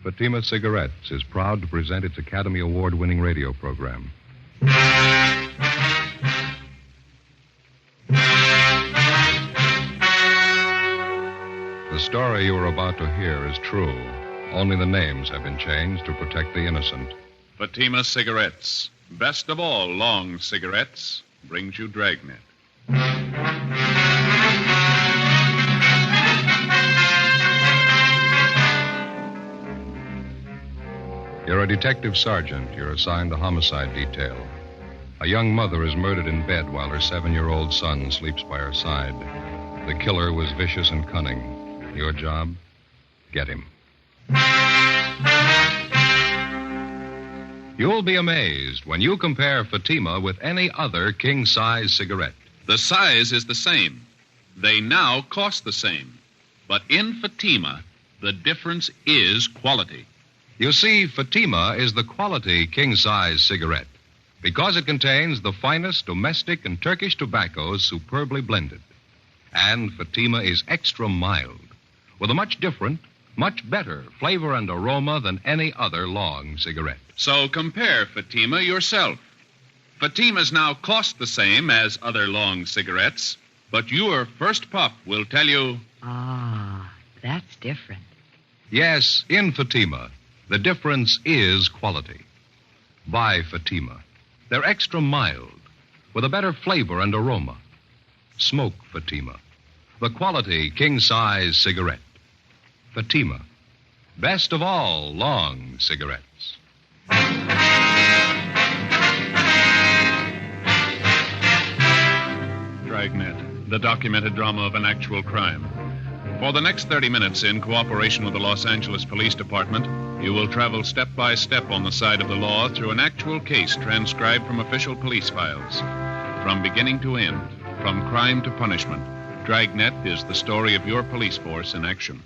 Fatima Cigarettes is proud to present its Academy Award-winning radio program. The story you are about to hear is true. Only the names have been changed to protect the innocent. Fatima Cigarettes, best of all long cigarettes, brings you Dragnet. You're a detective sergeant. You're assigned the homicide detail. A young mother is murdered in bed while her 7-year-old son sleeps by her side. The killer was vicious and cunning. Your job? Get him. You'll be amazed when you compare Fatima with any other king-size cigarette. The size is the same. They now cost the same. But in Fatima, the difference is quality. You see, Fatima is the quality king-size cigarette because it contains the finest domestic and Turkish tobaccos superbly blended. And Fatima is extra mild, with a much different, much better flavor and aroma than any other long cigarette. So compare Fatima yourself. Fatimas now cost the same as other long cigarettes, but your first puff will tell you... Ah, that's different. Yes, in Fatima, the difference is quality. Buy Fatima. They're extra mild, with a better flavor and aroma. Smoke Fatima, the quality king-size cigarette. Fatima, best of all long cigarettes. Dragnet, the documented drama of an actual crime. For the next 30 minutes, in cooperation with the Los Angeles Police Department, you will travel step by step on the side of the law through an actual case transcribed from official police files. From beginning to end, from crime to punishment, Dragnet is the story of your police force in action.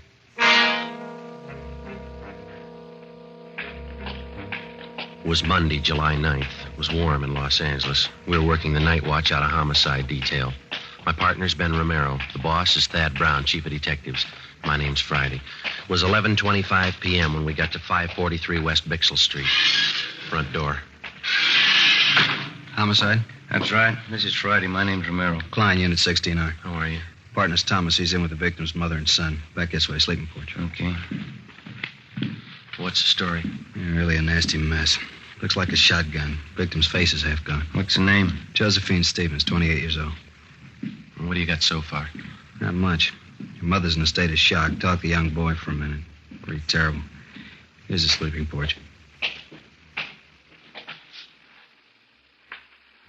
It was Monday, July 9th. It was warm in Los Angeles. We were working the night watch out of homicide detail. My partner's Ben Romero. The boss is Thad Brown, chief of detectives. My name's Friday. It was 11:25 p.m. when we got to 543 West Bixel Street. Front door. Homicide? That's right. This is Friday. My name's Romero. Klein, Unit 69. How are you? Partner's Thomas. He's in with the victim's mother and son. Back this way, sleeping porch. Okay. What's the story? Yeah, really a nasty mess. Looks like a shotgun. Victim's face is half gone. What's the name? Josephine Stevens, 28 years old. What do you got so far? Not much. Your mother's in a state of shock. Talk to the young boy for a minute. Pretty terrible. Here's the sleeping porch.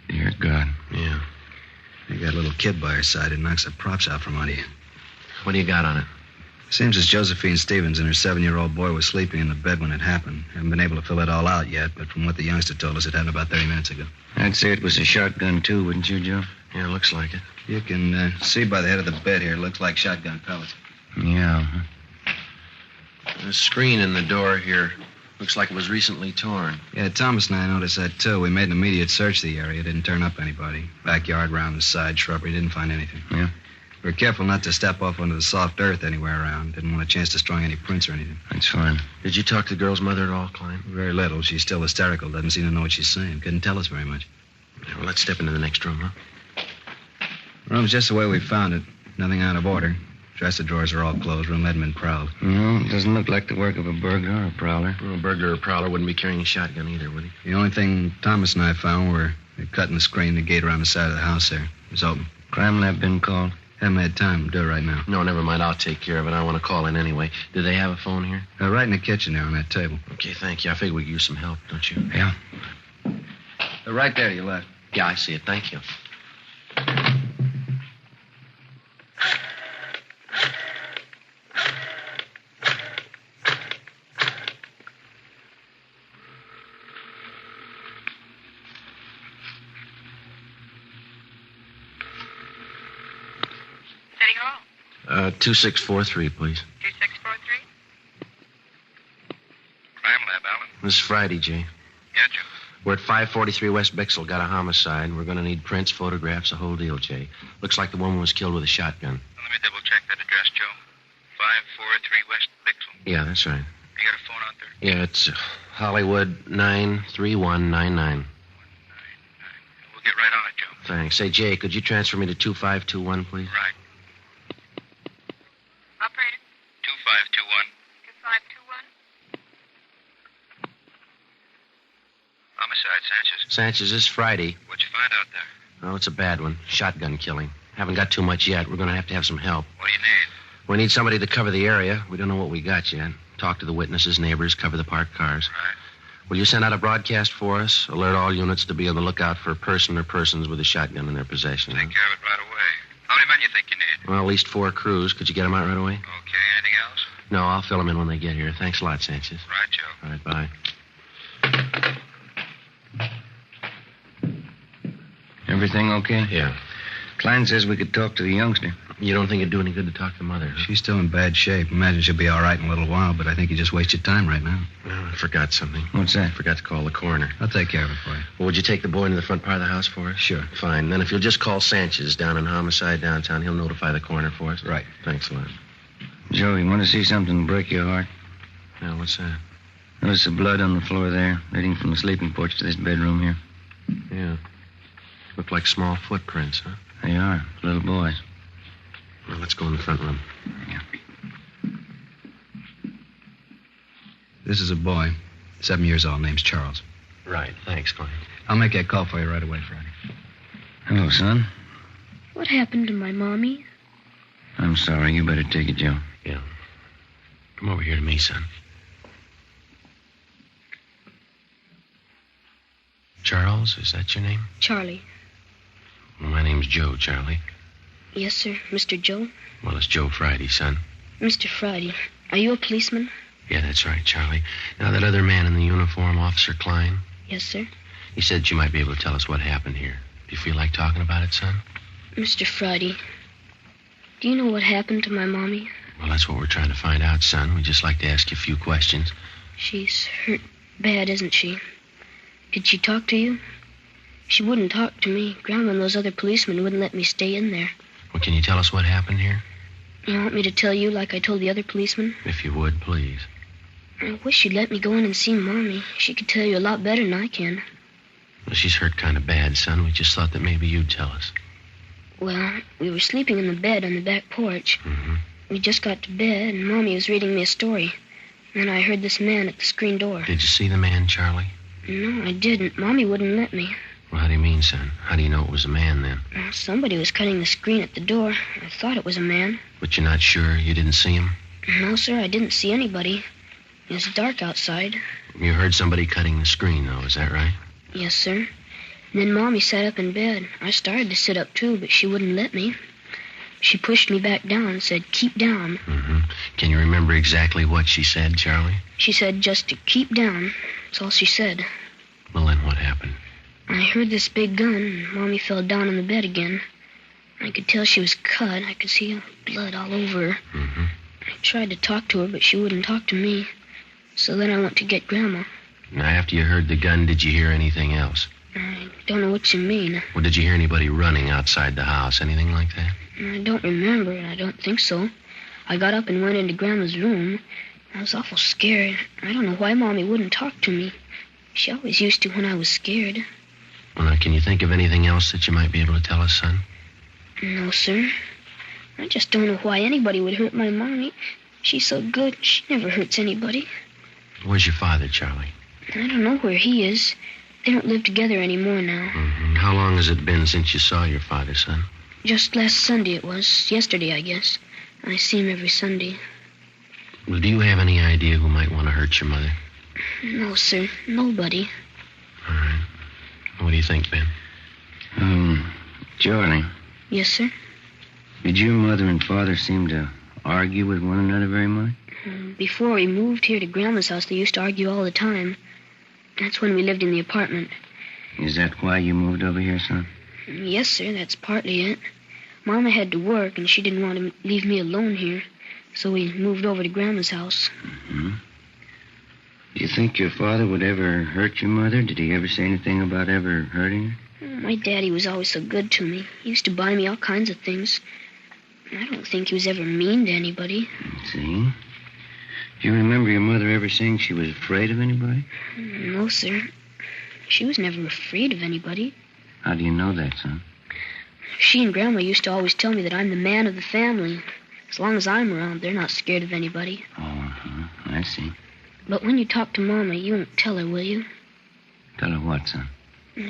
Dear God. Yeah. You got a little kid by her side. It knocks the props out from under you. What do you got on it? Seems as Josephine Stevens and her 7-year-old boy was sleeping in the bed when it happened. Haven't been able to fill it all out yet, but from what the youngster told us, it happened about 30 minutes ago. I'd say it was a shotgun, too, wouldn't you, Joe? Yeah, looks like it. You can see by the head of the bed here, it looks like shotgun pellets. Yeah. The screen in the door here looks like it was recently torn. Yeah, Thomas and I noticed that, too. We made an immediate search of the area. Didn't turn up anybody. Backyard, round the side, shrubbery. Didn't find anything. Yeah? We were careful not to step off onto the soft earth anywhere around. Didn't want a chance destroying any prints or anything. That's fine. Did you talk to the girl's mother at all, Klein? Very little. She's still hysterical. Doesn't seem to know what she's saying. Couldn't tell us very much. Yeah, well, let's step into the next room, huh? Room's just the way we found it. Nothing out of order. Dresser drawers are all closed. Room hadn't been prowled. No, it doesn't look like the work of a burglar or a prowler. Well, a burglar or prowler wouldn't be carrying a shotgun either, would he? The only thing Thomas and I found were cutting the screen, the gate around the side of the house there. It was open. Crime lab been called? Haven't had time to do it right now. No, never mind. I'll take care of it. I want to call in anyway. Do they have a phone here? Right in the kitchen there on that table. Okay, thank you. I figure we could use some help, don't you? Yeah. Right there to your left. Yeah, I see it. Thank you. City Hall. 2643, please. 2643? Crime lab, Alan. This is Friday, Jay. Yeah, Joe. We're at 543 West Bixel. Got a homicide. We're going to need prints, photographs, the whole deal, Jay. Looks like the woman was killed with a shotgun. Well, let me double check that address, Joe. 543 West Bixel. Yeah, that's right. You got a phone out Yeah, it's Hollywood 93199. We'll get right on it, Joe. Thanks. Say, Jay, could you transfer me to 2521, please? Right. Operator? 2521. 2521. Homicide, Sanchez. Sanchez, this Friday. What'd you find out there? Oh, it's a bad one. Shotgun killing. Haven't got too much yet. We're going to have some help. What do you need? We need somebody to cover the area. We don't know what we got yet. Talk to the witnesses, neighbors, cover the parked cars. Right. Will you send out a broadcast for us? Alert all units to be on the lookout for a person or persons with a shotgun in their possession. Take care of it right away. How many men you think you need? Well, at least 4 crews. Could you get them out right away? Okay, anything else? No, I'll fill them in when they get here. Thanks a lot, Sanchez. Right, Joe. All right, bye. Everything okay? Yeah. Klein says we could talk to the youngster. You don't think it'd do any good to talk to Mother? Huh? She's still in bad shape. Imagine she'll be all right in a little while, but I think you just wasted time right now. Well, I forgot something. What's that? I forgot to call the coroner. I'll take care of it for you. Well, would you take the boy into the front part of the house for us? Sure. Fine. Then if you'll just call Sanchez down in Homicide downtown, he'll notify the coroner for us. Right. Thanks a lot. Joe, you want to see something break your heart? Now, what's that? Notice the blood on the floor there, leading from the sleeping porch to this bedroom here. Yeah. Look like small footprints, huh? They are. Little boys. Well, let's go in the front room. Yeah. This is a boy, 7 years old, name's Charles. Right. Thanks, Glenn. I'll make that call for you right away, Friday. Hello, son. What happened to my mommy? I'm sorry. You better take it, Joe. Yeah. Come over here to me, son. Charles, is that your name? Charlie. Well, my name's Joe, Charlie. Yes, sir. Mr. Joe? Well, it's Joe Friday, son. Mr. Friday, are you a policeman? Yeah, that's right, Charlie. Now, that other man in the uniform, Officer Klein, Yes, sir. he said you might be able to tell us what happened here. Do you feel like talking about it, son? Mr. Friday, do you know what happened to my mommy? Well, that's what we're trying to find out, son. We'd just like to ask you a few questions. She's hurt bad, isn't she? Did she talk to you? She wouldn't talk to me. Grandma and those other policemen wouldn't let me stay in there. Well, can you tell us what happened here? You want me to tell you like I told the other policemen? If you would, please. I wish you'd let me go in and see Mommy. She could tell you a lot better than I can. Well, she's hurt kind of bad, son. We just thought that maybe you'd tell us. Well, we were sleeping in the bed on the back porch. Mm-hmm. We just got to bed, and Mommy was reading me a story. Then I heard this man at the screen door. Did you see the man, Charlie? No, I didn't. Mommy wouldn't let me. Well, how do you mean, son? How do you know it was a man, then? Well, somebody was cutting the screen at the door. I thought it was a man. But you're not sure? You didn't see him? No, sir, I didn't see anybody. It was dark outside. You heard somebody cutting the screen, though, is that right? Yes, sir. And then Mommy sat up in bed. I started to sit up, too, but she wouldn't let me. She pushed me back down and said, "Keep down." Mm-hmm. Can you remember exactly what she said, Charlie? She said just to keep down. That's all she said. Well, then what happened? I heard this big gun, and Mommy fell down in the bed again. I could tell she was cut. I could see blood all over her. Mm-hmm. I tried to talk to her, but she wouldn't talk to me. So then I went to get Grandma. Now, after you heard the gun, did you hear anything else? I don't know what you mean. Well, did you hear anybody running outside the house? Anything like that? I don't remember, and I don't think so. I got up and went into Grandma's room. I was awful scared. I don't know why Mommy wouldn't talk to me. She always used to when I was scared. Well, now, can you think of anything else that you might be able to tell us, son? No, sir. I just don't know why anybody would hurt my Mommy. She's so good. She never hurts anybody. Where's your father, Charlie? I don't know where he is. They don't live together anymore now. Mm-hmm. How long has it been since you saw your father, son? Just last Sunday it was. Yesterday, I guess. I see him every Sunday. Well, do you have any idea who might want to hurt your mother? No, sir. Nobody. All right. What do you think, Ben? Charlie, Yes, sir? did your mother and father seem to argue with one another very much? Before we moved here to Grandma's house, they used to argue all the time. That's when we lived in the apartment. Is that why you moved over here, son? Yes, sir, that's partly it. Mama had to work, and she didn't want to leave me alone here. So we moved over to Grandma's house. Mm-hmm. Do you think your father would ever hurt your mother? Did he ever say anything about ever hurting her? My daddy was always so good to me. He used to buy me all kinds of things. I don't think he was ever mean to anybody. See? Do you remember your mother ever saying she was afraid of anybody? No, sir. She was never afraid of anybody. How do you know that, son? She and Grandma used to always tell me that I'm the man of the family. As long as I'm around, they're not scared of anybody. Oh, I see. But when you talk to Mama, you won't tell her, will you? Tell her what, son?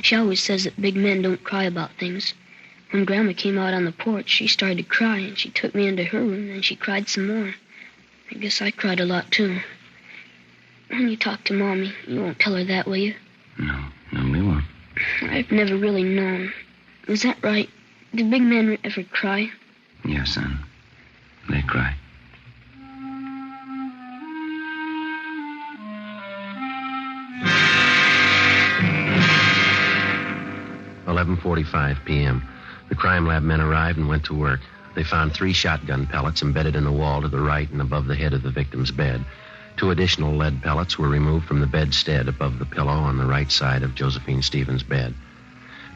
She always says that big men don't cry about things. When Grandma came out on the porch, she started to cry, and she took me into her room, and she cried some more. I guess I cried a lot, too. When you talk to Mommy, you won't tell her that, will you? No, we won't. I've never really known. Is that right? Do big men ever cry? Yeah, son. They cry. "11:45 p.m. The crime lab men arrived and went to work. They found 3 shotgun pellets embedded in the wall to the right and above the head of the victim's bed. 2 additional lead pellets were removed from the bedstead above the pillow on the right side of Josephine Stevens' bed.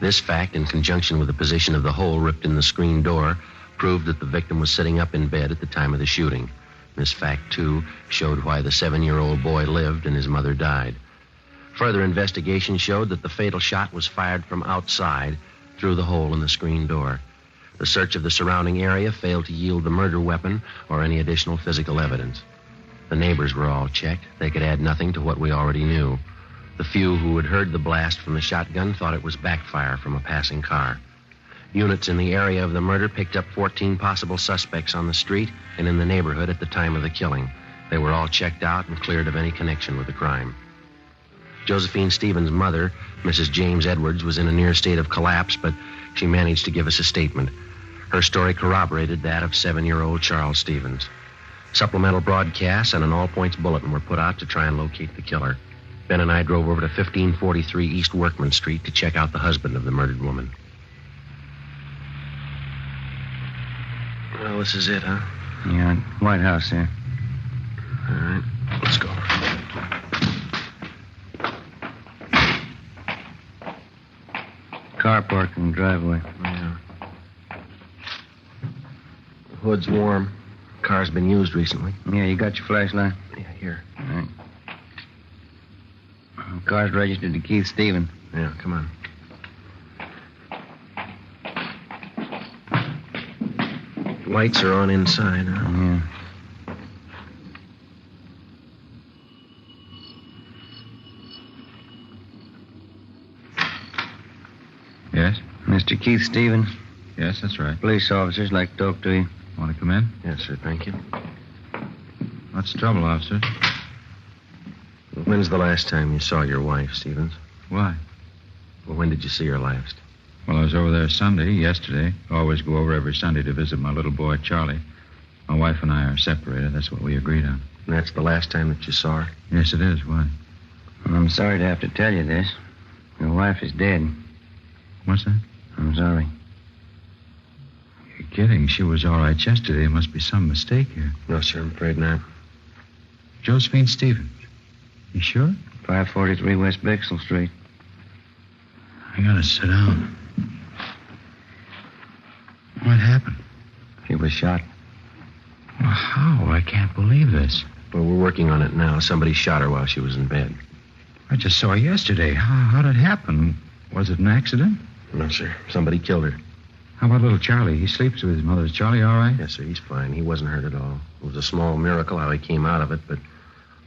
This fact, in conjunction with the position of the hole ripped in the screen door, proved that the victim was sitting up in bed at the time of the shooting. This fact, too, showed why the 7-year-old boy lived and his mother died. Further investigation showed that the fatal shot was fired from outside through the hole in the screen door. The search of the surrounding area failed to yield the murder weapon or any additional physical evidence. The neighbors were all checked. They could add nothing to what we already knew. The few who had heard the blast from the shotgun thought it was backfire from a passing car. Units in the area of the murder picked up 14 possible suspects on the street and in the neighborhood at the time of the killing. They were all checked out and cleared of any connection with the crime. Josephine Stevens' mother, Mrs. James Edwards, was in a near state of collapse, but she managed to give us a statement. Her story corroborated that of 7-year-old Charles Stevens. Supplemental broadcasts and an all-points bulletin were put out to try and locate the killer. Ben and I drove over to 1543 East Workman Street to check out the husband of the murdered woman. Well, this is it, huh? Yeah, White House there. All right, let's go. Car parked in the driveway. Yeah. The hood's warm. Car's been used recently. Yeah, you got your flashlight? Yeah, here. All right. The car's registered to Keith Stevens. Yeah, come on. Lights are on inside, huh? Yeah. Yes? Mr. Keith Stevens, Yes, that's right. police officers like to talk to you. Want to come in? Yes, sir, thank you. What's the trouble, officer? When's the last time you saw your wife, Stevens? Why? Well, when did you see her last? Well, I was over there Sunday, yesterday. Always go over every Sunday to visit my little boy, Charlie. My wife and I are separated. That's what we agreed on. And that's the last time that you saw her? Yes, it is. Why? Well, I'm sorry to have to tell you this. Your wife is dead. What's that? I'm sorry. You're kidding. She was all right yesterday. There must be some mistake here. No, sir, I'm afraid not. Josephine Stevens. You sure? 543 West Bixel Street. I gotta sit down. What happened? She was shot. Well, how? I can't believe this. Well, we're working on it now. Somebody shot her while she was in bed. I just saw her yesterday. How did it happen? Was it an accident? No, sir. Somebody killed her. How about little Charlie? He sleeps with his mother. Is Charlie all right? Yes, sir. He's fine. He wasn't hurt at all. It was a small miracle how he came out of it, but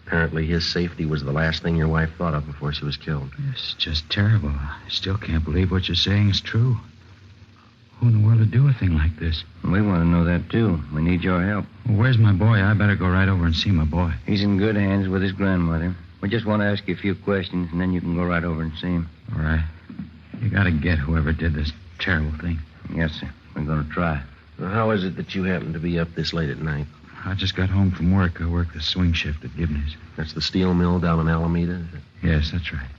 apparently his safety was the last thing your wife thought of before she was killed. It's just terrible. I still can't believe what you're saying is true. Who in the world would do a thing like this? We want to know that, too. We need your help. Well, where's my boy? I better go right over and see my boy. He's in good hands with his grandmother. We just want to ask you a few questions, and then you can go right over and see him. All right. You gotta get whoever did this terrible thing. Yes, sir. We're going to try. Well, how is it that you happen to be up this late at night? I just got home from work. I work the swing shift at Gibney's. That's the steel mill down in Alameda, is it? Yes, that's right.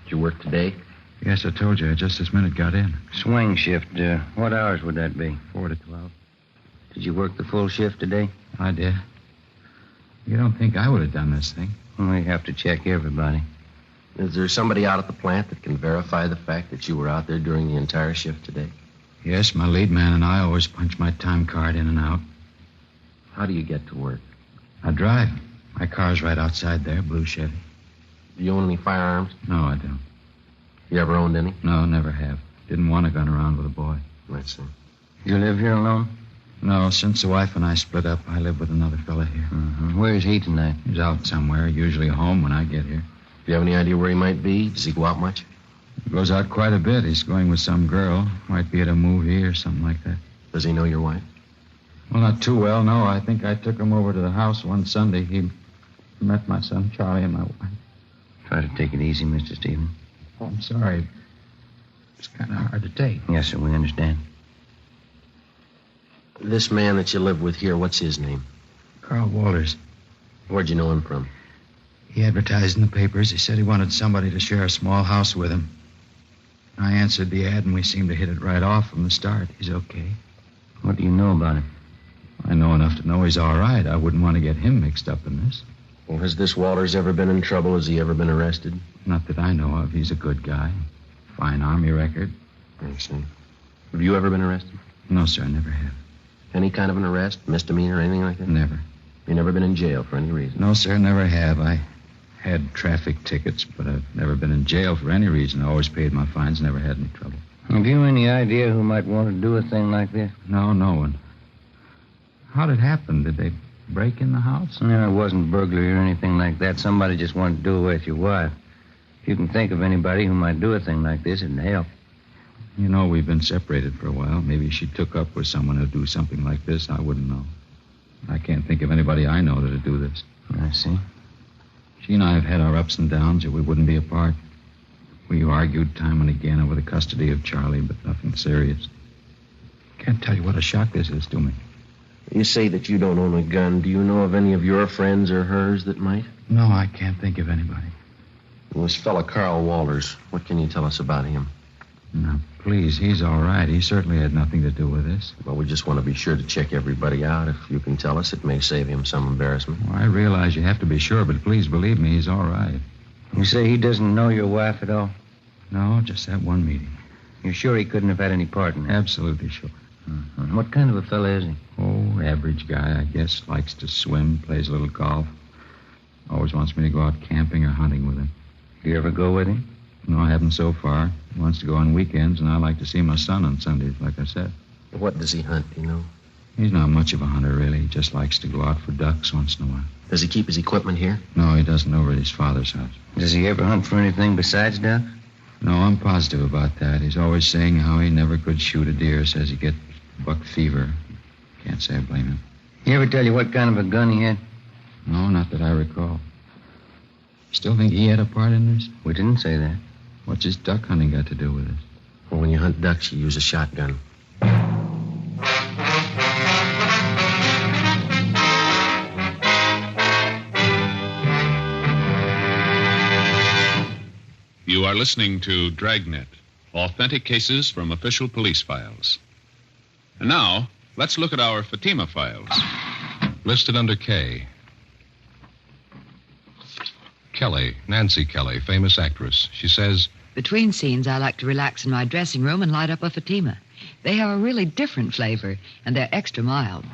Did you work today? Yes, I told you. I just this minute got in. Swing shift. What hours would that be? 4 to 12. Did you work the full shift today? I did. You don't think I would have done this thing? We have to check everybody. Is there somebody out at the plant that can verify the fact that you were out there during the entire shift today? Yes, my lead man and I always punch my time card in and out. How do you get to work? I drive. My car's right outside there, blue Chevy. Do you own any firearms? No, I don't. You ever owned any? No, never have. Didn't want a gun around with a boy. Let's see. You live here alone? No, since the wife and I split up, I live with another fella here. Mm-hmm. Where is he tonight? He's out somewhere, usually home when I get here. Do you have any idea where he might be? Does he go out much? He goes out quite a bit. He's going with some girl. Might be at a movie or something like that. Does he know your wife? Well, not too well, no. I think I took him over to the house one Sunday. He met my son Charlie and my wife. Try to take it easy, Mr. Stevens. Oh, I'm sorry. It's kind of hard to take. Yes, sir, we understand. This man that you live with here, what's his name? Carl Walters. Where'd you know him from? He advertised in the papers. He said he wanted somebody to share a small house with him. I answered the ad, and we seemed to hit it right off from the start. He's okay. What do you know about him? I know enough to know he's all right. I wouldn't want to get him mixed up in this. Well, has this Walters ever been in trouble? Has he ever been arrested? Not that I know of. He's a good guy. Fine Army record. I see. Have you ever been arrested? No, sir, I never have. Any kind of an arrest, misdemeanor, anything like that? Never. You never been in jail for any reason? No, sir, never have. I had traffic tickets, but I've never been in jail for any reason. I always paid my fines, never had any trouble. Have you any idea who might want to do a thing like this? No, no one. How did it happen? Did they break in the house? No, it wasn't burglary or anything like that. Somebody just wanted to do away with your wife. If you can think of anybody who might do a thing like this, it'd help. You know, we've been separated for a while. Maybe she took up with someone who'd do something like this. I wouldn't know. I can't think of anybody I know that'd do this. I see. She and I have had our ups and downs, or we wouldn't be apart. We argued time and again over the custody of Charlie, but nothing serious. Can't tell you what a shock this is to me. You say that you don't own a gun. Do you know of any of your friends or hers that might? No, I can't think of anybody. Well, this fella, Carl Walters, what can you tell us about him? Now, please, he's all right. He certainly had nothing to do with this. Well, we just want to be sure to check everybody out. If you can tell us, it may save him some embarrassment. Well, I realize you have to be sure, but please believe me, he's all right. You say he doesn't know your wife at all? No, just that one meeting. You're sure he couldn't have had any part in it? Absolutely sure. Mm-hmm. What kind of a fella is he? Oh, average guy, I guess. Likes to swim, plays a little golf. Always wants me to go out camping or hunting with him. Do you ever go with him? No, I haven't so far. He wants to go on weekends, and I like to see my son on Sundays, like I said. What does he hunt, do you know? He's not much of a hunter, really. He just likes to go out for ducks once in a while. Does he keep his equipment here? No, he doesn't, over at his father's house. Does he ever hunt for anything besides ducks? No, I'm positive about that. He's always saying how he never could shoot a deer. Says he gets buck fever. Can't say I blame him. He ever tell you what kind of a gun he had? No, not that I recall. Still think he had a part in this? We didn't say that. What's his duck hunting got to do with it? Well, when you hunt ducks, you use a shotgun. You are listening to Dragnet, authentic cases from official police files. And now, let's look at our Fatima files. Listed under K. Kelly, Nancy Kelly, famous actress. She says, Between scenes, I like to relax in my dressing room and light up a Fatima. They have a really different flavor, and they're extra mild.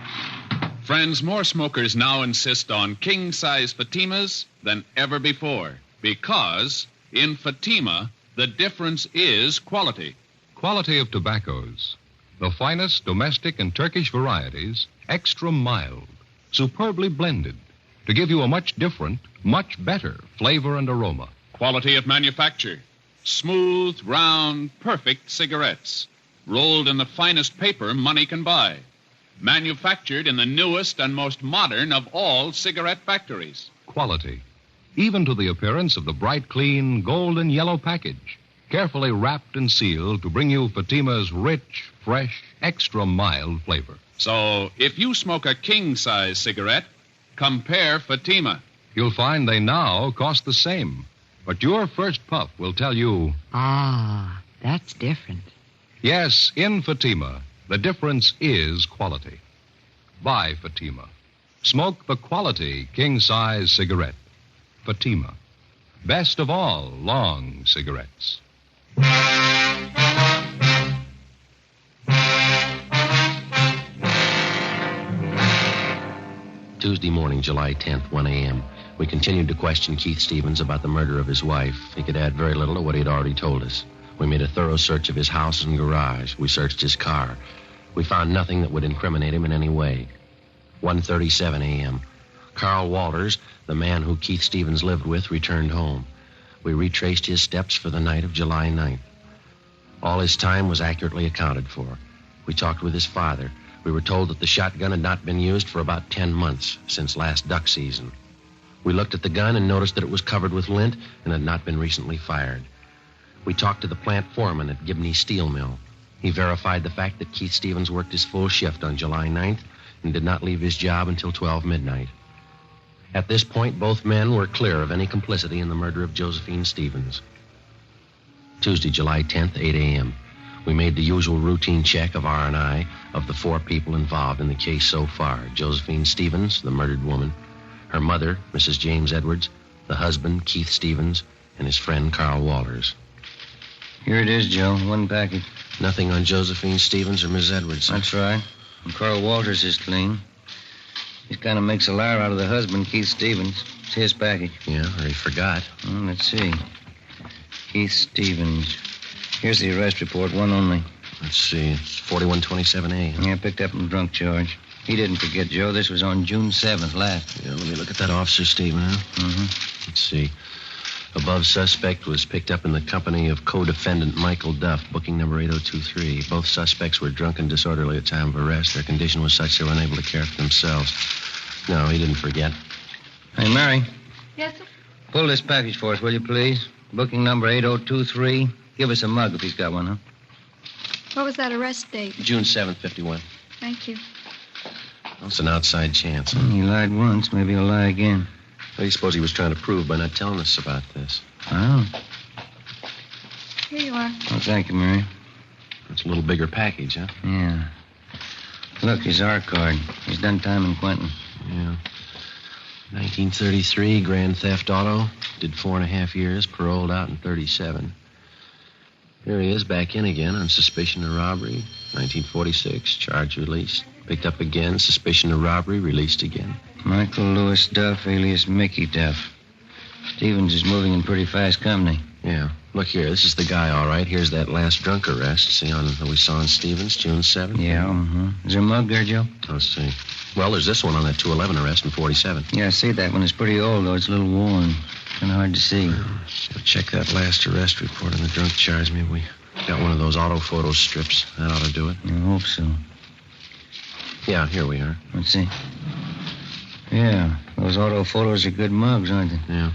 Friends, more smokers now insist on king-size Fatimas than ever before. Because in Fatima, the difference is quality. quality of tobaccos. The finest domestic and Turkish varieties, extra mild, superbly blended, to give you a much different, much better flavor and aroma. Quality of manufacture. Smooth, round, perfect cigarettes. Rolled in the finest paper money can buy. Manufactured in the newest and most modern of all cigarette factories. Quality, even to the appearance of the bright, clean, golden yellow package, carefully wrapped and sealed to bring you Fatima's rich, fresh, extra mild flavor. So, if you smoke a king-size cigarette, compare Fatima. You'll find they now cost the same, but your first puff will tell you, Ah, that's different. yes, in Fatima, the difference is quality. Buy Fatima. Smoke the quality king-size cigarette. Fatima. Best of all long cigarettes. Tuesday morning, July 10th, 1 a.m. We continued to question Keith Stevens about the murder of his wife. He could add very little to what he had already told us. We made a thorough search of his house and garage. We searched his car. We found nothing that would incriminate him in any way. 1:37 a.m. Carl Walters, the man who Keith Stevens lived with, returned home. We retraced his steps for the night of July 9th. All his time was accurately accounted for. We talked with his father. We were told that the shotgun had not been used for about 10 months, since last duck season. We looked at the gun and noticed that it was covered with lint and had not been recently fired. We talked to the plant foreman at Gibney Steel Mill. He verified the fact that Keith Stevens worked his full shift on July 9th and did not leave his job until 12 midnight. At this point, both men were clear of any complicity in the murder of Josephine Stevens. Tuesday, July 10th, 8 a.m. We made the usual routine check of R&I of the 4 people involved in the case so far. Josephine Stevens, the murdered woman, her mother, Mrs. James Edwards, the husband, Keith Stevens, and his friend, Carl Walters. Here it is, Joe. One package. Nothing on Josephine Stevens or Miss Edwards. That's right. And Carl Walters is clean. He kind of makes a liar out of the husband, Keith Stevens. It's his package. Yeah, or he forgot. Let's see. Keith Stevens. Here's the arrest report, one only. Let's see. It's 4127A. Yeah, picked up in drunk charge. He didn't forget, Joe. This was on June 7th last. Yeah, let me look at that officer statement, huh? Mm-hmm. Let's see. Above suspect was picked up in the company of co-defendant Michael Duff, booking number 8023. Both suspects were drunk and disorderly at time of arrest. Their condition was such they were unable to care for themselves. No, he didn't forget. Hey, Mary. Yes, sir? Pull this package for us, will you, please? Booking number 8023. Give us a mug if he's got one, huh? What was that arrest date? June 7th, 51. Thank you. Well, it's an outside chance. He lied once. Maybe he'll lie again. What do you suppose he was trying to prove by not telling us about this? Oh. Here you are. Oh, thank you, Mary. It's a little bigger package, huh? Yeah. Look, his R card. He's done time in Quentin. Yeah. 1933, grand theft auto. Did 4.5 years, paroled out in 37. Here he is, back in again on suspicion of robbery. 1946, charge released. Picked up again, suspicion of robbery, released again. Michael Lewis Duff, alias Mickey Duff. Stevens is moving in pretty fast company. Yeah. Look here, this is the guy, all right. Here's that last drunk arrest. See on that we saw on Stevens, June 7th? Yeah, Is there a mug there, Joe? Let's see. Well, there's this one on that 211 arrest in 47. Yeah, I see that one. It's pretty old, though. It's a little worn. Kind of hard to see. We'll check that last arrest report on the drunk charge. Maybe we got one of those auto photo strips. That ought to do it. I hope so. Yeah, here we are. Let's see. Yeah, those auto photos are good mugs, aren't they? Yeah.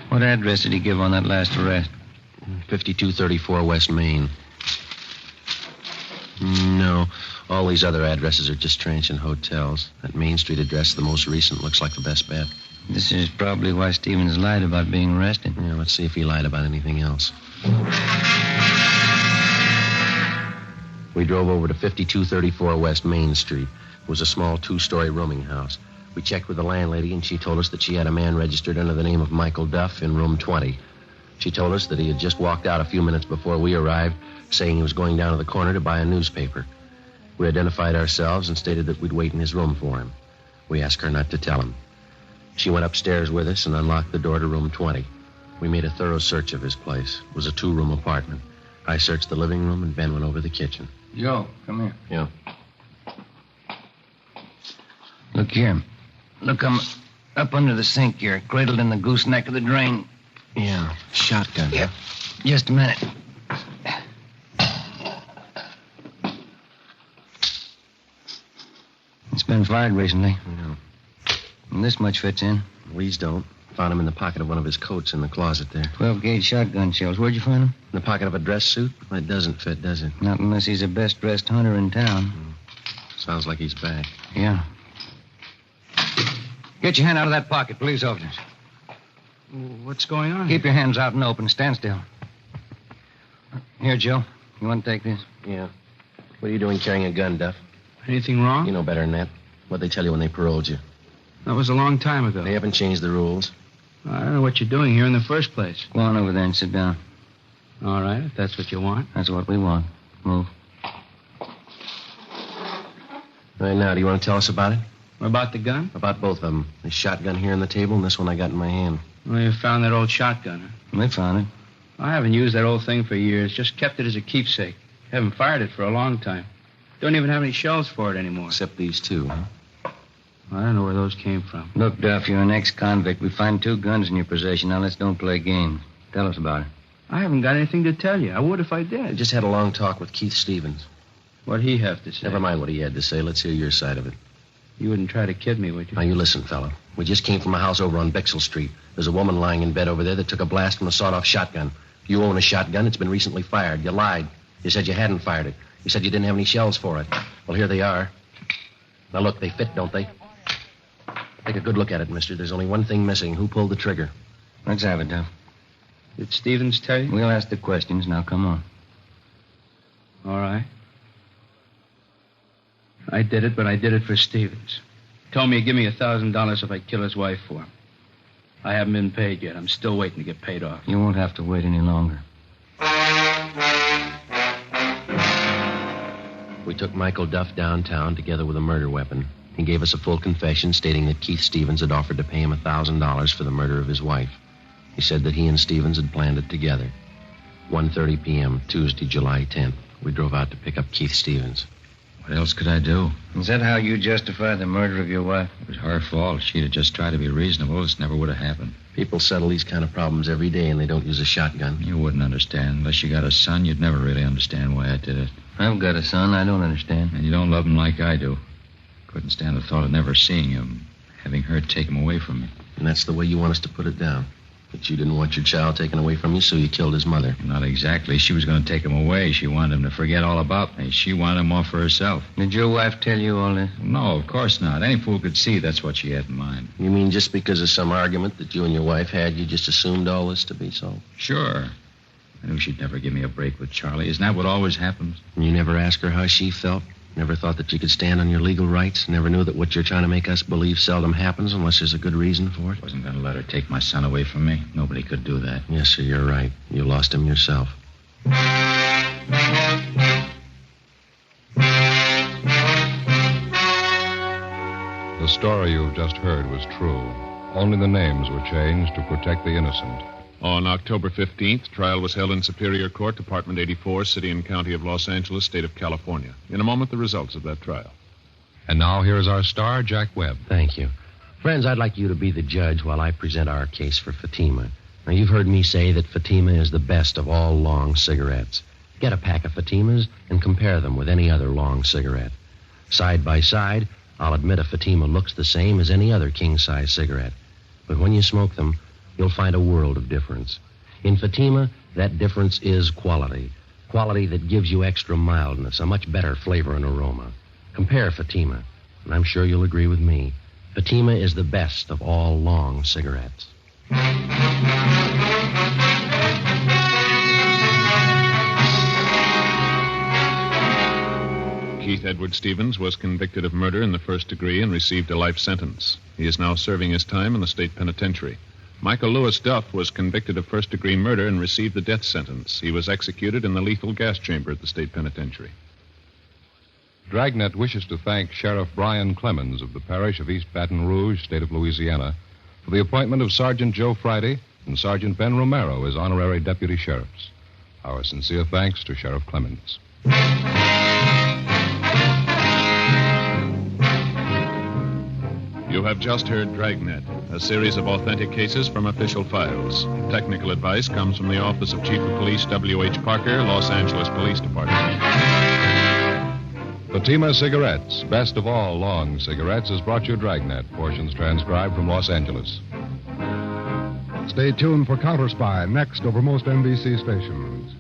What address did he give on that last arrest? 5234 West Main. No, all these other addresses are just transient hotels. That Main Street address, the most recent, looks like the best bet. This is probably why Stevens lied about being arrested. Yeah, let's see if he lied about anything else. We drove over to 5234 West Main Street. It was a small 2-story rooming house. We checked with the landlady, and she told us that she had a man registered under the name of Michael Duff in room 20. She told us that he had just walked out a few minutes before we arrived, saying he was going down to the corner to buy a newspaper. We identified ourselves and stated that we'd wait in his room for him. We asked her not to tell him. She went upstairs with us and unlocked the door to room 20. We made a thorough search of his place. It was a 2-room apartment. I searched the living room, and Ben went over the kitchen. Joe, come here. Yeah. Look here. Look, I'm up under the sink here, cradled in the gooseneck of the drain. Yeah, shotgun. Yep. Just a minute. It's been fired recently. Yeah. And this much fits in. These don't. Found him in the pocket of one of his coats in the closet there. 12-gauge shotgun shells. Where'd you find them? In the pocket of a dress suit? That doesn't fit, does it? Not unless he's the best-dressed hunter in town. Sounds like he's back. Yeah. Get your hand out of that pocket, police officers. What's going on? Keep your hands out and open. Stand still. Here, Joe. You want to take this? Yeah. What are you doing carrying a gun, Duff? Anything wrong? You know better than that. What'd they tell you when they paroled you? That was a long time ago. They haven't changed the rules. I don't know what you're doing here in the first place. Go on over there and sit down. All right, if that's what you want. That's what we want. Move. Right now, do you want to tell us about it? What about the gun? About both of them. This shotgun here on the table and this one I got in my hand. Well, you found that old shotgun, huh? They found it. I haven't used that old thing for years. Just kept it as a keepsake. Haven't fired it for a long time. Don't even have any shells for it anymore. Except these two, huh? I don't know where those came from. Look, Duff, you're an ex-convict. We find 2 guns in your possession. Now, let's don't play games. Tell us about it. I haven't got anything to tell you. I would if I did. I just had a long talk with Keith Stevens. What'd he have to say? Never mind what he had to say. Let's hear your side of it. You wouldn't try to kid me, would you? Now, you listen, fella. We just came from a house over on Bixel Street. There's a woman lying in bed over there that took a blast from a sawed-off shotgun. You own a shotgun. It's been recently fired. You lied. You said you hadn't fired it. You said you didn't have any shells for it. Well, here they are. Now, look, they fit, don't they? Take a good look at it, mister. There's only one thing missing. Who pulled the trigger? Let's have it, Duff. Did Stevens tell you? We'll ask the questions. Now, come on. All right. I did it, but I did it for Stevens. Told me he'd give me $1,000 if I kill his wife for him. I haven't been paid yet. I'm still waiting to get paid off. You won't have to wait any longer. We took Michael Duff downtown together with a murder weapon. He gave us a full confession stating that Keith Stevens had offered to pay him $1,000 for the murder of his wife. He said that he and Stevens had planned it together. 1:30 p.m., Tuesday, July 10th. We drove out to pick up Keith Stevens. What else could I do? Is that how you justify the murder of your wife? It was her fault. She'd have just tried to be reasonable. This never would have happened. People settle these kind of problems every day, and they don't use a shotgun. You wouldn't understand. Unless you got a son, you'd never really understand why I did it. I've got a son. I don't understand. And you don't love him like I do. Couldn't stand the thought of never seeing him, having her take him away from me. And that's the way you want us to put it down. That you didn't want your child taken away from you, so you killed his mother. Not exactly. She was going to take him away. She wanted him to forget all about me. She wanted him off for herself. Did your wife tell you all this? No, of course not. Any fool could see that's what she had in mind. You mean just because of some argument that you and your wife had, you just assumed all this to be so? Sure. I knew she'd never give me a break with Charlie. Isn't that what always happens? And you never asked her how she felt? Never thought that you could stand on your legal rights? Never knew that what you're trying to make us believe seldom happens unless there's a good reason for it? Wasn't going to let her take my son away from me. Nobody could do that. Yes, sir, you're right. You lost him yourself. The story you've just heard was true. Only the names were changed to protect the innocent. On October 15th, trial was held in Superior Court, Department 84, City and County of Los Angeles, State of California. In a moment, the results of that trial. And now here's our star, Jack Webb. Thank you. Friends, I'd like you to be the judge while I present our case for Fatima. Now, you've heard me say that Fatima is the best of all long cigarettes. Get a pack of Fatimas and compare them with any other long cigarette. Side by side, I'll admit a Fatima looks the same as any other king-size cigarette. But when you smoke them, you'll find a world of difference. In Fatima, that difference is quality. Quality that gives you extra mildness, a much better flavor and aroma. Compare Fatima, and I'm sure you'll agree with me. Fatima is the best of all long cigarettes. Keith Edward Stevens was convicted of murder in the first degree and received a life sentence. He is now serving his time in the state penitentiary. Michael Lewis Duff was convicted of first-degree murder and received the death sentence. He was executed in the lethal gas chamber at the state penitentiary. Dragnet wishes to thank Sheriff Brian Clemens of the parish of East Baton Rouge, state of Louisiana, for the appointment of Sergeant Joe Friday and Sergeant Ben Romero as honorary deputy sheriffs. Our sincere thanks to Sheriff Clemens. You have just heard Dragnet, a series of authentic cases from official files. Technical advice comes from the Office of Chief of Police W.H. Parker, Los Angeles Police Department. Fatima Cigarettes, best of all long cigarettes, has brought you Dragnet, portions transcribed from Los Angeles. Stay tuned for Counter Spy next over most NBC stations.